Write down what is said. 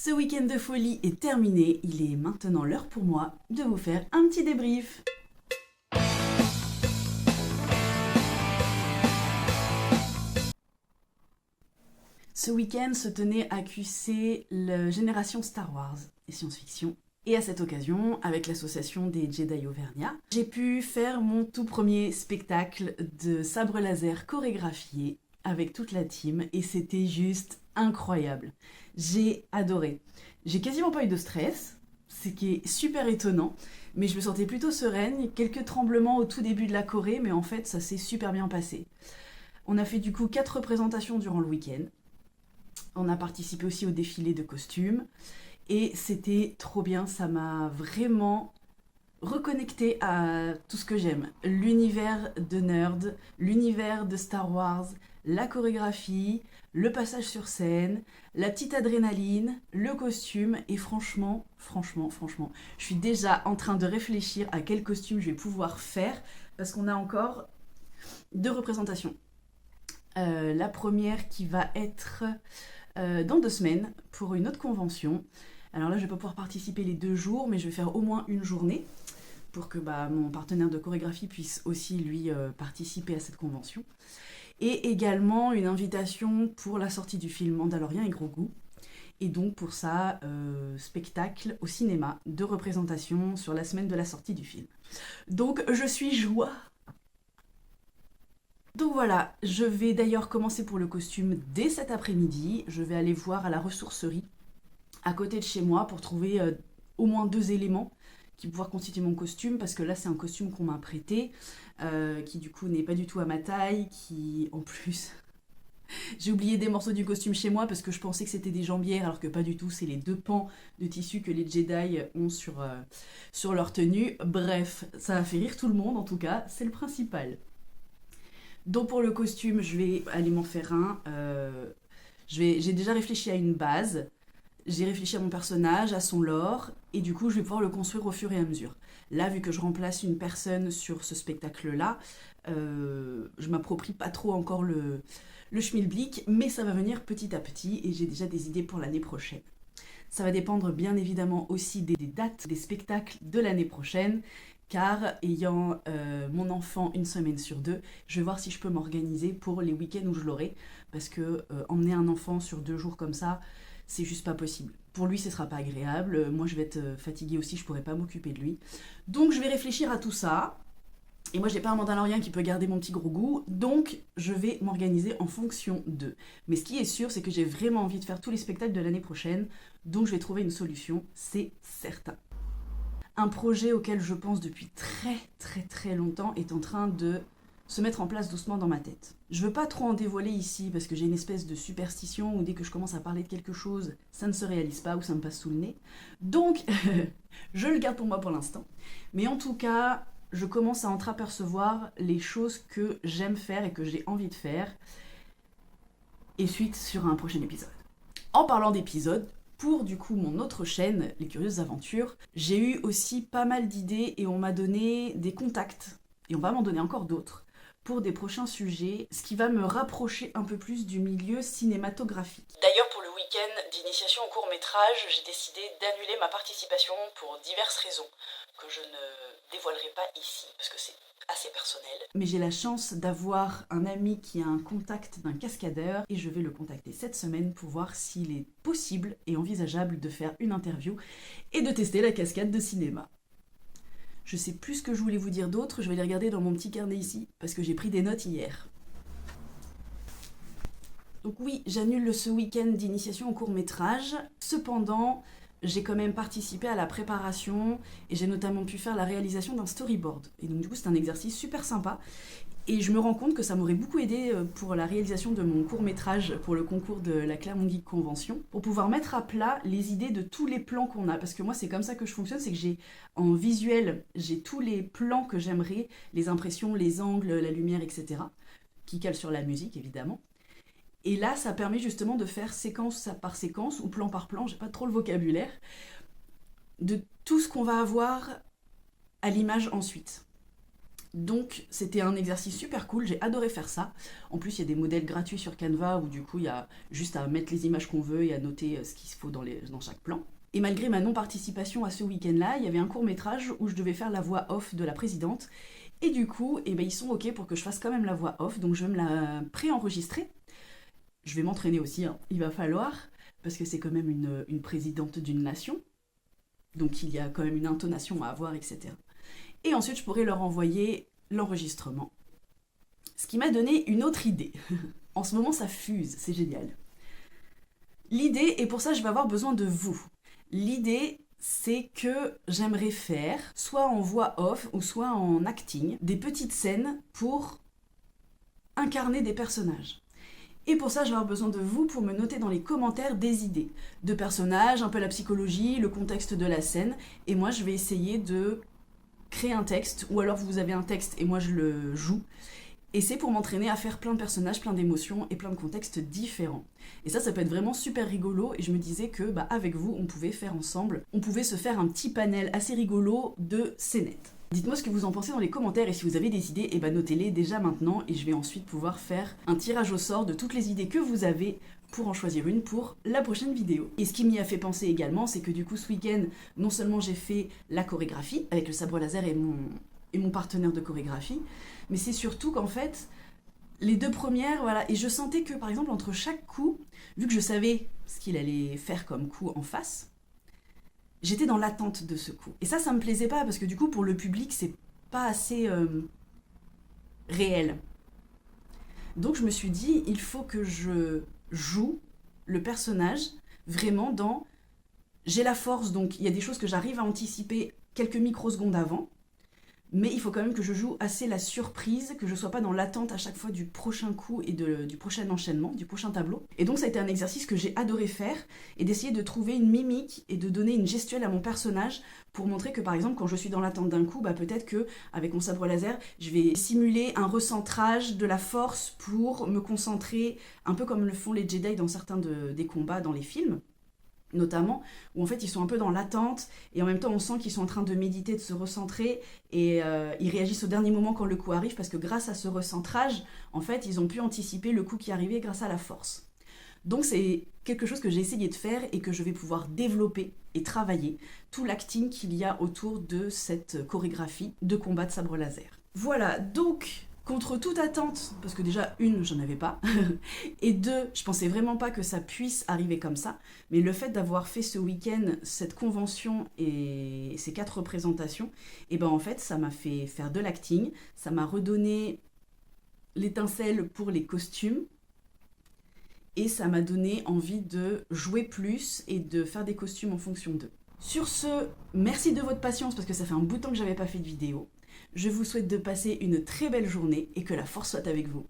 Ce week-end de folie est terminé, il est maintenant l'heure pour moi de vous faire un petit débrief. Ce week-end se tenait à QC la génération Star Wars et science-fiction. Et à cette occasion, avec l'association des Jedi Auvergnat, j'ai pu faire mon tout premier spectacle de sabre laser chorégraphié avec toute la team et c'était juste incroyable. J'ai adoré. J'ai quasiment pas eu de stress, ce qui est super étonnant, mais je me sentais plutôt sereine. Quelques tremblements au tout début de la choré, mais en fait ça s'est super bien passé. On a fait du coup 4 représentations durant le week-end. On a participé aussi au défilé de costumes. Et c'était trop bien, ça m'a vraiment reconnecté à tout ce que j'aime. L'univers de nerd, l'univers de Star Wars, la chorégraphie, le passage sur scène, la petite adrénaline, le costume. Et franchement, je suis déjà en train de réfléchir à quel costume je vais pouvoir faire parce qu'on a encore 2 représentations. La première qui va être dans 2 semaines pour une autre convention. Alors là, je vais pas pouvoir participer les 2 jours, mais je vais faire au moins une journée pour que mon partenaire de chorégraphie puisse aussi, lui, participer à cette convention. Et également une invitation pour la sortie du film Mandalorian et Grogu. Et donc pour ça, spectacle au cinéma, 2 représentations sur la semaine de la sortie du film. Donc je suis joie. Donc voilà, je vais d'ailleurs commencer pour le costume dès cet après-midi. Je vais aller voir à la ressourcerie à côté de chez moi pour trouver au moins 2 éléments qui vont pouvoir constituer mon costume, parce que là c'est un costume qu'on m'a prêté, qui du coup n'est pas du tout à ma taille, qui en plus... J'ai oublié des morceaux du costume chez moi parce que je pensais que c'était des jambières alors que pas du tout, c'est les 2 pans de tissu que les Jedi ont sur leur tenue. Bref, ça a fait rire tout le monde en tout cas, c'est le principal. Donc pour le costume, je vais aller m'en faire un. J'ai déjà réfléchi à une base. J'ai réfléchi à mon personnage, à son lore, et du coup, je vais pouvoir le construire au fur et à mesure. Là, vu que je remplace une personne sur ce spectacle-là, je m'approprie pas trop encore le schmilblick, mais ça va venir petit à petit, et j'ai déjà des idées pour l'année prochaine. Ça va dépendre bien évidemment aussi des dates des spectacles de l'année prochaine, car ayant mon enfant une semaine sur 2, je vais voir si je peux m'organiser pour les week-ends où je l'aurai, parce que emmener un enfant sur 2 jours comme ça, c'est juste pas possible. Pour lui, ce sera pas agréable. Moi, je vais être fatiguée aussi, je pourrais pas m'occuper de lui. Donc, je vais réfléchir à tout ça. Et moi, j'ai pas un Mandalorien qui peut garder mon petit gros goût, donc je vais m'organiser en fonction d'eux. Mais ce qui est sûr, c'est que j'ai vraiment envie de faire tous les spectacles de l'année prochaine, donc je vais trouver une solution, c'est certain. Un projet auquel je pense depuis très longtemps est en train de se mettre en place doucement dans ma tête. Je veux pas trop en dévoiler ici parce que j'ai une espèce de superstition où dès que je commence à parler de quelque chose, ça ne se réalise pas ou ça me passe sous le nez. Donc, je le garde pour moi pour l'instant. Mais en tout cas, je commence à entreapercevoir les choses que j'aime faire et que j'ai envie de faire. Et suite sur un prochain épisode. En parlant d'épisodes, pour du coup mon autre chaîne, Les Curieuses Aventures, j'ai eu aussi pas mal d'idées et on m'a donné des contacts, et on va m'en donner encore d'autres, pour des prochains sujets, ce qui va me rapprocher un peu plus du milieu cinématographique. D'ailleurs, pour le week-end d'initiation au court-métrage, j'ai décidé d'annuler ma participation pour diverses raisons, que je ne dévoilerai pas ici, parce que c'est assez personnel. Mais j'ai la chance d'avoir un ami qui a un contact d'un cascadeur, et je vais le contacter cette semaine pour voir s'il est possible et envisageable de faire une interview et de tester la cascade de cinéma. Je sais plus ce que je voulais vous dire d'autre, je vais les regarder dans mon petit carnet ici, parce que j'ai pris des notes hier. Donc oui, j'annule ce week-end d'initiation au court-métrage. Cependant, j'ai quand même participé à la préparation et j'ai notamment pu faire la réalisation d'un storyboard. Et donc du coup, c'est un exercice super sympa. Et je me rends compte que ça m'aurait beaucoup aidé pour la réalisation de mon court-métrage pour le concours de la Clermont Geek Convention, pour pouvoir mettre à plat les idées de tous les plans qu'on a. Parce que moi, c'est comme ça que je fonctionne, c'est que j'ai en visuel, j'ai tous les plans que j'aimerais, les impressions, les angles, la lumière, etc., qui calent sur la musique, évidemment. Et là, ça permet justement de faire séquence par séquence, ou plan par plan, j'ai pas trop le vocabulaire, de tout ce qu'on va avoir à l'image ensuite. Donc c'était un exercice super cool, j'ai adoré faire ça. En plus il y a des modèles gratuits sur Canva où du coup il y a juste à mettre les images qu'on veut et à noter ce qu'il faut dans chaque plan. Et malgré ma non-participation à ce week-end-là, il y avait un court-métrage où je devais faire la voix off de la présidente. Et du coup, eh ben, ils sont ok pour que je fasse quand même la voix off, donc je vais me la pré-enregistrer. Je vais m'entraîner aussi, hein. Il va falloir, parce que c'est quand même une présidente d'une nation. Donc il y a quand même une intonation à avoir, etc. Et ensuite, je pourrais leur envoyer l'enregistrement. Ce qui m'a donné une autre idée. En ce moment, ça fuse, c'est génial. L'idée, et pour ça, je vais avoir besoin de vous. L'idée, c'est que j'aimerais faire, soit en voix off ou soit en acting, des petites scènes pour incarner des personnages. Et pour ça, je vais avoir besoin de vous pour me noter dans les commentaires des idées de personnages, un peu la psychologie, le contexte de la scène. Et moi, je vais essayer de créer un texte, ou alors vous avez un texte et moi je le joue. Et c'est pour m'entraîner à faire plein de personnages, plein d'émotions et plein de contextes différents. Et ça peut être vraiment super rigolo. Et je me disais que avec vous, on pouvait faire ensemble, on pouvait se faire un petit panel assez rigolo de scénettes. Dites-moi ce que vous en pensez dans les commentaires et si vous avez des idées, notez-les déjà maintenant et je vais ensuite pouvoir faire un tirage au sort de toutes les idées que vous avez pour en choisir une pour la prochaine vidéo. Et ce qui m'y a fait penser également, c'est que du coup ce week-end, non seulement j'ai fait la chorégraphie avec le sabre laser et mon partenaire de chorégraphie, mais c'est surtout qu'en fait, les deux premières, voilà, et je sentais que par exemple entre chaque coup, vu que je savais ce qu'il allait faire comme coup en face, j'étais dans l'attente de ce coup. Et ça me plaisait pas parce que du coup pour le public c'est pas assez réel. Donc je me suis dit, il faut que je joue le personnage vraiment dans... J'ai la force, donc il y a des choses que j'arrive à anticiper quelques microsecondes avant, mais il faut quand même que je joue assez la surprise, que je sois pas dans l'attente à chaque fois du prochain coup et du prochain enchaînement, du prochain tableau. Et donc ça a été un exercice que j'ai adoré faire, et d'essayer de trouver une mimique et de donner une gestuelle à mon personnage pour montrer que par exemple quand je suis dans l'attente d'un coup, peut-être que avec mon sabre laser, je vais simuler un recentrage de la force pour me concentrer, un peu comme le font les Jedi dans certains des combats dans les films. Notamment, où en fait ils sont un peu dans l'attente et en même temps on sent qu'ils sont en train de méditer, de se recentrer et ils réagissent au dernier moment quand le coup arrive parce que grâce à ce recentrage, en fait ils ont pu anticiper le coup qui arrivait grâce à la force. Donc c'est quelque chose que j'ai essayé de faire et que je vais pouvoir développer et travailler, tout l'acting qu'il y a autour de cette chorégraphie de combat de sabre laser. Voilà, donc... Contre toute attente, parce que déjà, une, j'en avais pas, et deux, je pensais vraiment pas que ça puisse arriver comme ça, mais le fait d'avoir fait ce week-end cette convention et ces 4 représentations, en fait, ça m'a fait faire de l'acting, ça m'a redonné l'étincelle pour les costumes, et ça m'a donné envie de jouer plus et de faire des costumes en fonction d'eux. Sur ce, merci de votre patience, parce que ça fait un bout de temps que j'avais pas fait de vidéo. Je vous souhaite de passer une très belle journée et que la force soit avec vous.